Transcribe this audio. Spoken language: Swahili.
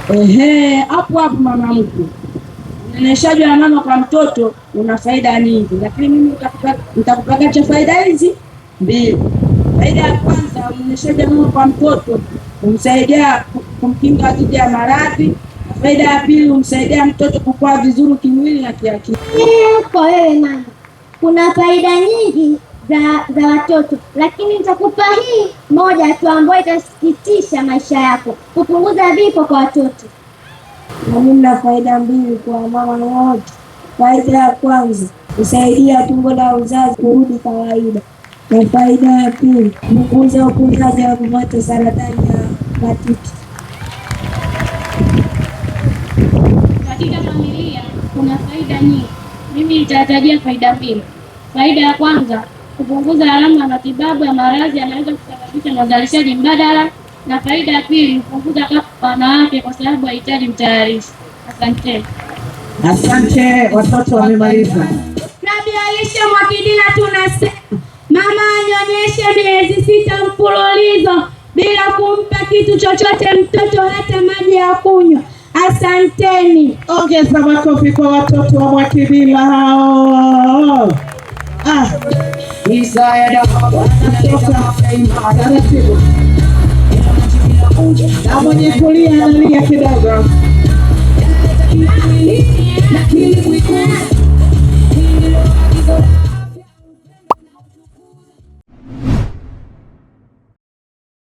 Hapo hapo mama mkwe, unyonyeshaji wa mama kwa mtoto una faida nyingi, lakini mimi nitakupatia cha faida hizi mbili. Faida ya kwanza, unyonyeshaji wa mama kwa mtoto humsaidia kumkinga dhidi ya maradhi. Faida ya pili, humsaidia mtoto kukua vizuri kimwili na kiakili. Kwa wewe mama, kuna faida nyingi za watoto, lakini nitakupa hii moja tu ambayo itasikitisha maisha yako, kupunguza vifo kwa watoto. Na mimi na faida mbili kwa mama wote. Faida ya kwanza, husaidia tumbo la uzazi kurudi kawaida, na faida ya pili, kupunguza upunzaji wa kupata saratani ya matiti. Katika familia kuna faida nyingi, mimi nitatajia faida mbili. Faida ya kwanza, kupunguza gharama ya matibabu ya maradhi yanaweza kusababisha na uzalishaji mbadala, na faida ya pili, kupunguza kifo kwa wanawake kwa sababu hahitaji mtayarishi. Asante, watoto wamemaliza. Klabu ya lishe Mwakidila tunasema mama anyonyeshe miezi 6 mfululizo bila kumpa kitu chochote mtoto, hata maji ya kunywa. Asanteni. Ongeza makofi kwa watoto wa Mwakidila hao. Na mwenye kulia analia kidogo. Lakini